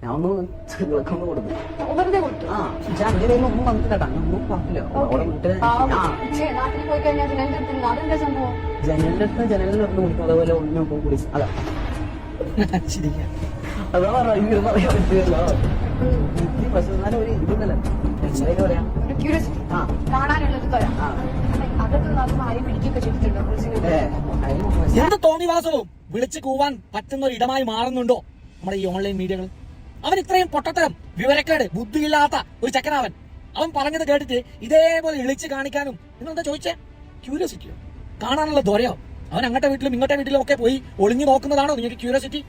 ഞാൻ ഒന്ന് ചെറുതൊക്കെ കൊടുത്തു. വെറുതെ കൊടുത്തു. പക്ഷെ അവന്റെ കയ്യിൽ ഒന്നും വന്നിട്ടില്ല, ഒന്നും പറഞ്ഞില്ല. അവിടെ വീട്ടില് നാട്ടിൽ പോയി കഴിഞ്ഞാൽ ജനലിന്റെ അടുത്ത് അതെന്താ സംഭവം? ജനലിന്റെ അടുത്ത് കുടിക്കും, അതേപോലെ ഒന്നും കുടിക്കും. അതാ ശരിയാ, അതാ പറയാൻ പറ്റില്ലല്ലോ. പക്ഷെ എന്നാലും ഒരു ഇതുണ്ടല്ലോ, എന്തായാലും പറയാം, ഒരു ക്യൂരിയോസിറ്റി കാണാനുള്ളത് തരാം. അതൊക്കെ നമ്മൾ ആരെയും പിടിക്കുകയൊക്കെ ചെയ്തിട്ടുണ്ടോ? എന്ത് തോന്നിവാസവും വിളിച്ചു കൂവാൻ പറ്റുന്ന ഒരു ഇടമായി മാറുന്നുണ്ടോ നമ്മുടെ ഈ ഓൺലൈൻ മീഡിയകൾ? അവൻ ഇത്രയും പൊട്ടത്തരം, വിവരക്കേട്, ബുദ്ധിയില്ലാത്ത ഒരു ചെക്കനവൻ. അവൻ പറഞ്ഞത് കേട്ടിട്ട് ഇതേപോലെ ഇളിച്ച് കാണിക്കാനും നിങ്ങളെന്താ ചോദിച്ചേ? ക്യൂരിയോസിറ്റിയോ? കാണാനുള്ള ദ്വരയോ? അവൻ അങ്ങോട്ടെ വീട്ടിലും ഇങ്ങോട്ടെ വീട്ടിലും ഒക്കെ പോയി ഒളിഞ്ഞു നോക്കുന്നതാണോ നിങ്ങൾക്ക് ക്യൂരിയോസിറ്റി?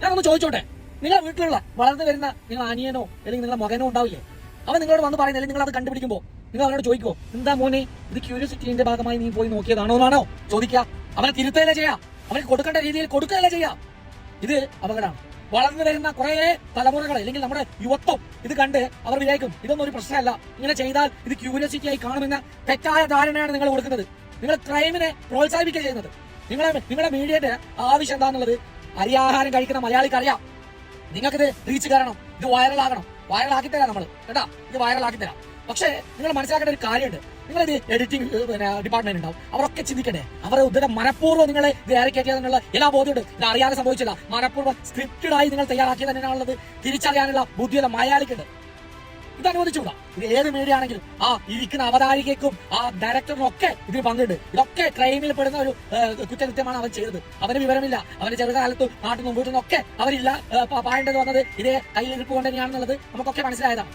ഞാനൊന്ന് ചോദിച്ചോട്ടെ, നിങ്ങളുടെ വീട്ടിലുള്ള വളർന്നു വരുന്ന നിങ്ങൾ അനിയനോ അല്ലെങ്കിൽ നിങ്ങളുടെ മകനോ ഉണ്ടാവില്ലേ? അവൻ നിങ്ങളോട് വന്ന് പറയുന്നത്, അല്ലെങ്കിൽ നിങ്ങൾ അത് കണ്ടുപിടിക്കുമ്പോൾ നിങ്ങൾ അവനോട് ചോദിക്കോ, എന്താ മോനെ ഇത് ക്യൂരിയോസിറ്റിന്റെ ഭാഗമായി നീ പോയി നോക്കിയതാണോ എന്നാണോ ചോദിക്കുക? അവനെ തിരുത്തുകയല്ലേ ചെയ്യാം, അവന് കൊടുക്കേണ്ട രീതിയിൽ കൊടുക്കുകയല്ലേ ചെയ്യാം. ഇത് അപകടമാണ്. വളർന്നു വരുന്ന കുറെ തലമുറകൾ അല്ലെങ്കിൽ നമ്മുടെ യുവത്വം ഇത് കണ്ട് അവർ വിചാരിക്കും ഇതൊന്നും ഒരു പ്രശ്നമല്ല, ഇങ്ങനെ ചെയ്താൽ ഇത് ക്യൂരിയോസിറ്റി ആയി കാണുമെന്ന തെറ്റായ ധാരണയാണ് നിങ്ങൾ കൊടുക്കുന്നത്. നിങ്ങൾ ക്രൈമിനെ പ്രോത്സാഹിപ്പിക്കുക ചെയ്യുന്നത്. നിങ്ങളുടെ മീഡിയയുടെ ആവശ്യം എന്താണെന്നുള്ളത് അരിയാഹാരം കഴിക്കുന്ന മലയാളിക്ക് അറിയാം. നിങ്ങൾക്കിത് റീച്ച് കയറണം, ഇത് വൈറലാകണം. വൈറലാക്കി തരാം നമ്മൾ കേട്ടാ, ഇത് വൈറലാക്കി തരാം. പക്ഷേ നിങ്ങൾ മനസ്സിലാക്കേണ്ട ഒരു കാര്യമുണ്ട്, നിങ്ങളിത് എഡിറ്റിംഗ് ഡിപ്പാർട്ട്മെന്റ് ഉണ്ടാവും, അവരൊക്കെ ചിന്തിക്കണ്ടേ? അവരെ ഉദ്ദേശം മനഃപൂർവ്വം നിങ്ങൾ ഇത് ഇറക്കിയാക്കിയതിനുള്ള എല്ലാ ബോധ്യമുണ്ട്. ഇത് അറിയാതെ സംഭവിച്ചില്ല, മനഃപൂർവ്വം സ്ക്രിപ്റ്റഡായി നിങ്ങൾ തയ്യാറാക്കിയത് തന്നെയാണുള്ളത് തിരിച്ചറിയാനുള്ള ബുദ്ധിയുള്ള മലയാളിക്കുണ്ട്. ഇത് അനുവദിച്ചുകൂടാ. ഇത് ഏത് മീഡിയ ആണെങ്കിലും ആ ഇരിക്കുന്ന അവതാരികയ്ക്കും ആ ഡയറക്ടറിനും ഒക്കെ ഇതിന് പങ്കുണ്ട്. ഇതൊക്കെ ക്രൈമിൽ പെടുന്ന ഒരു കുറ്റകൃത്യമാണ് അവൻ ചെയ്തത്. അവന് വിവരമില്ല, അവന്റെ ചെറുകാലത്ത് നാട്ടിൽ മുമ്പോട്ട് നിന്നൊക്കെ അവരില്ല പായേണ്ടത് വന്നത് ഇതേ കയ്യിലിരിപ്പ് കൊണ്ട് തന്നെയാണെന്നുള്ളത് നമുക്കൊക്കെ മനസ്സിലായതാണ്.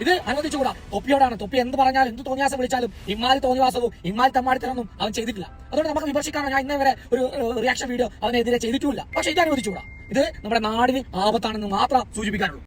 ഇത് അനുവദിച്ചുകൂടാ. തൊപ്പിയോടാണ്. തൊപ്പി എന്ത് പറഞ്ഞാലും എന്ത് തോന്നിയാസം വിളിച്ചാലും ഇമ്മാരി തോന്നിവാസവും ഇമ്മാരി തമ്മാടിത്തരൊന്നും അവൻ ചെയ്തിട്ടില്ല. അതുകൊണ്ട് നമുക്ക് വിമർശിക്കാനോ ഞാൻ ഇന്നേ വരെ ഒരു റിയാക്ഷൻ വീഡിയോ അവനെതിരെ ചെയ്തിട്ടുമില്ല. പക്ഷെ ഇത് അനുവദിച്ചുകൂടാ. ഇത് നമ്മുടെ നാടിന് ആപത്താണെന്ന് മാത്രം സൂചിപ്പിക്കാനുള്ളൂ.